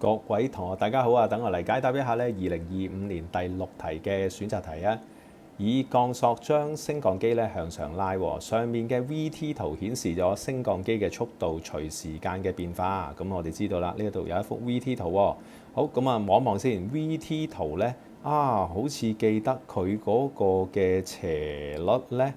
各位同學大家好啊！等我嚟解答一下咧2025年第6題嘅選擇題啊。以鋼索將升降機咧向上拉，上面嘅 VT 圖顯示咗升降機嘅速度隨時間嘅變化。咁我哋知道啦，呢度有一幅 VT 圖喎。好，咁啊望一望先 VT 圖咧好似記得佢嗰個嘅斜率咧。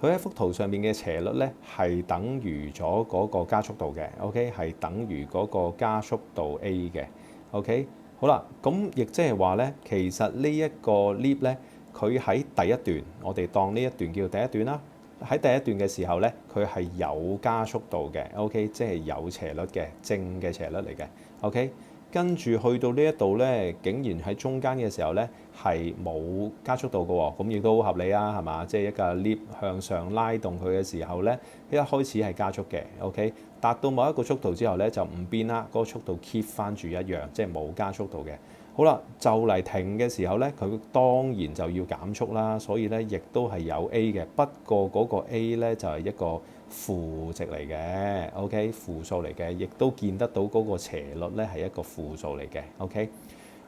佢喺幅圖上面嘅斜率咧係等於咗嗰個加速度嘅，OK 係等於嗰個加速度 A 嘅，OK 好啦，咁亦即係話咧，其實呢一個 lift 咧，佢喺第一段，我哋當呢一段叫第一段啦。喺第一段嘅時候咧，佢係有加速度嘅，OK 即係有斜率嘅，正嘅斜率嚟嘅，OK。跟住去到呢一度咧，竟然喺中間嘅時候咧係冇加速度嘅喎，咁亦都好合理啊，係嘛？即係一個 lift 向上拉動佢嘅時候咧，一開始係加速嘅 ，OK，達到某一個速度之後咧就唔變啦，嗰個速度 keep 翻住一樣，即係冇加速度嘅。好啦，就嚟停嘅時候咧，佢當然就要減速啦，所以咧亦都係有 A 嘅，不過嗰個 A 咧就係一個負值嚟嘅 ，OK 負數嚟嘅，亦都見得到嗰個斜率咧係一個負數嚟嘅 ，OK。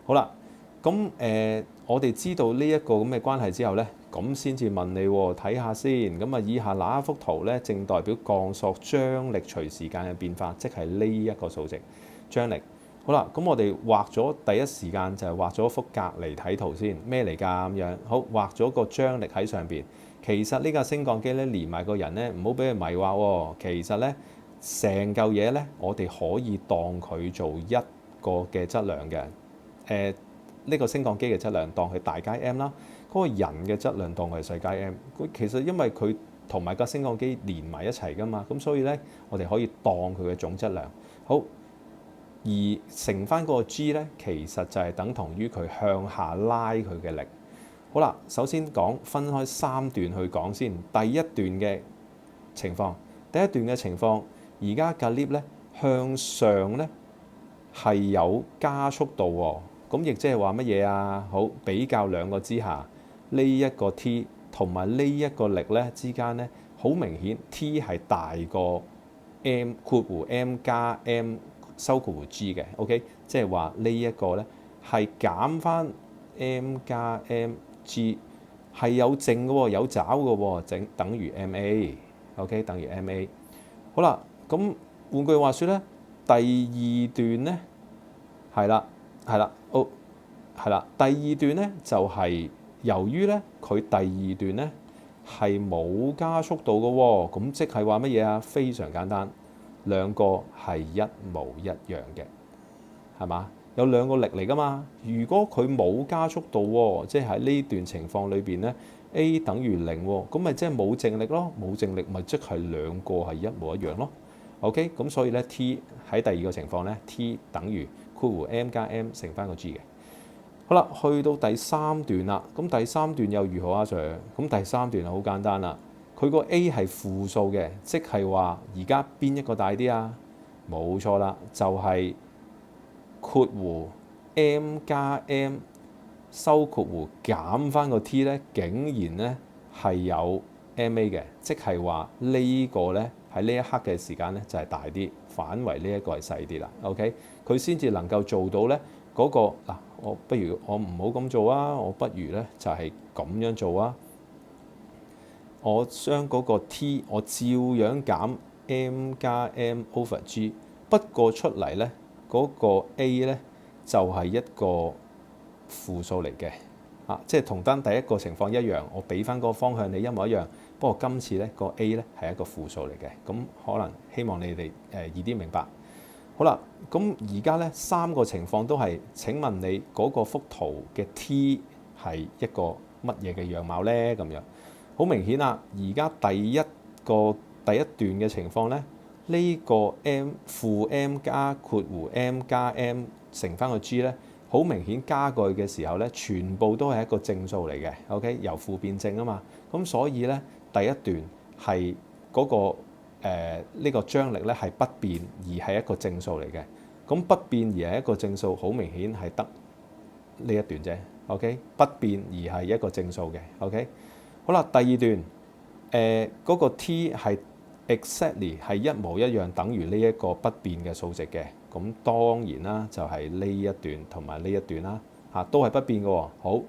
好啦，咁我哋知道呢一個咁嘅關係之後咧，咁先至問你喎，睇下先。咁啊，以下哪一幅圖咧正代表鋼索張力隨時間嘅變化，即係呢一個數值張力。好啦，咁我哋畫咗第一時間就係畫咗幅隔離體圖先，咩嚟㗎咁樣？好，畫咗個張力喺上邊。其實呢架升降機咧連埋個人咧，唔好俾佢迷惑喎。其實咧成嚿嘢咧，我哋可以當佢做一個嘅質量嘅。呢個升降機嘅質量當佢大階 M 啦，嗰個人嘅質量當佢係細階 M。佢其實因為佢同埋架升降機連埋一齊㗎嘛，咁所以咧我哋可以當佢嘅總質量。好。而乘翻嗰個 G 咧，其實就係等同於佢向下拉佢嘅力。好啦，首先分開3段去講先。第一段嘅情況，而家架 lift 咧向上咧係有加速度喎。咁亦即係話乜嘢啊？好，比較兩個之下，呢一個 T 同埋呢一個力咧之間咧，好明顯 T 係大過 M 括弧 M 加 M。收括弧 G 嘅 ，OK， 即係話呢一個咧係減翻 M 加 MG 係有正嘅喎，有找嘅喎，等於 MA，OK， 等於 MA。好啦，咁換句話說咧，第二段咧係啦，第二段咧就係由於咧佢第二段咧係冇加速度嘅喎，咁即係話乜嘢啊？非常簡單。兩個係一模一樣嘅，係嘛？有兩個力嚟㗎嘛。如果佢冇加速度喎，即係喺呢段情況裏邊咧 ，A 等於0喎，咁咪即係冇正力咯。冇正力咪即係兩個係一模一樣咯。OK，咁所以咧 T 喺第二個情況咧 ，T 等於括弧 M 加 M 乘翻個 G 嘅。好啦，去到第三段啦。咁第三段又如何啊 Sir？ 咁第三段就好簡單啦。佢個 A 係負數嘅，即係話而家邊一個大啲啊？冇錯啦，就係括弧 M 加 M 收括弧減翻個 T 咧，竟然咧係有 MA 嘅，即係話呢個咧喺呢一刻嘅時間咧就係大啲，反為呢一個係細啲啦。OK，佢先至能夠做到咧嗰個嗱，我不如我唔好咁做啊，我不如咧就係咁樣做啊。我將嗰個 T 我照樣減 M 加 M over G， 不過出嚟咧嗰個 A 咧就係一個負數嚟嘅，即係同單第一個情況一樣，我俾翻個方向你一模一樣，不過今次咧個 A 咧係一個負數嚟嘅，咁可能希望你哋易啲明白。好啦，咁而家咧3個情況都係，請問你嗰個幅圖嘅 T 係一個乜嘢嘅樣貌咧？咁樣。好明顯啦，而家第一段嘅情況咧，呢個 負 M 加括弧 M 加 M 乘翻個 G 咧，好明顯加過去嘅時候咧，全部都係一個正數嚟嘅。OK， 由負變正啊嘛，咁所以咧第一段係嗰個呢個張力咧係不變而係一個正數嚟嘅。咁不變而係一個正數，好明顯係得呢一段啫。OK， 不變而係一個正數嘅。OK。好啦，第二段嗰個 T 係 exactly 係一模一樣，等於呢一個不變嘅數值嘅。咁當然啦，就係呢一段同埋呢一段啦，都係不變嘅喎。好，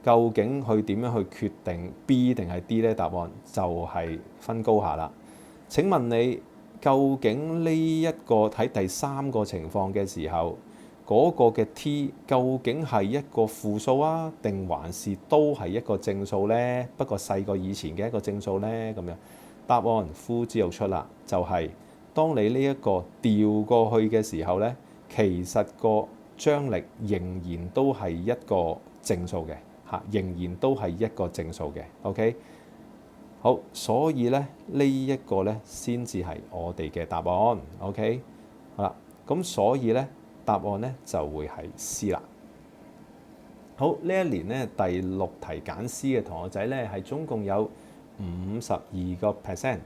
究竟佢點樣去決定 B 定係 D 呢？答案就係分高下啦。請問你究竟呢一個喺第三個情況嘅時候，嗰個嘅 t 究竟係一個負數啊，定還是都係一個正數呢？不過細過以前嘅一個正數呢？咁樣答案呼之欲出啦，就係當你呢一個調過去嘅時候呢，其實個張力仍然都係一個正數嘅嚇，仍然都係一個正數嘅。OK， 好，所以咧呢一個咧先至係我哋嘅答案。OK， 好啦，咁所以咧答案咧就會係 C 啦。好，呢一年咧第6題揀 C 嘅同學仔咧係總共有52%，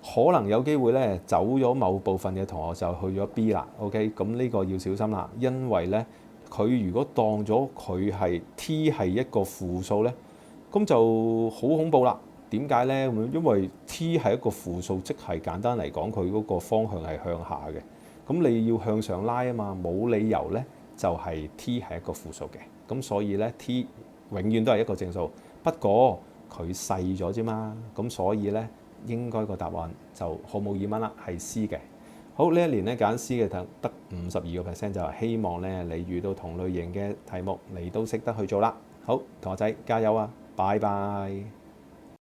可能有機會咧走咗某部分嘅同學就去咗 B 啦。OK， 咁呢個要小心啦，因為咧佢如果當咗佢係 T 係一個負數咧，咁就好恐怖啦。點解呢？因為 t 係一個負數，即係簡單嚟講，佢嗰個方向係向下嘅。咁你要向上拉啊嘛，冇理由呢就係 t 係一個負數嘅。咁所以呢 t 永遠都係一個正數，不過佢細咗啫嘛。咁所以呢應該個答案就毫無疑問啦，係 C 嘅。好，呢一年咧揀 C 嘅得52%，就係希望咧你遇到同類型嘅題目你都識得去做啦。好，同學仔加油啊！拜拜。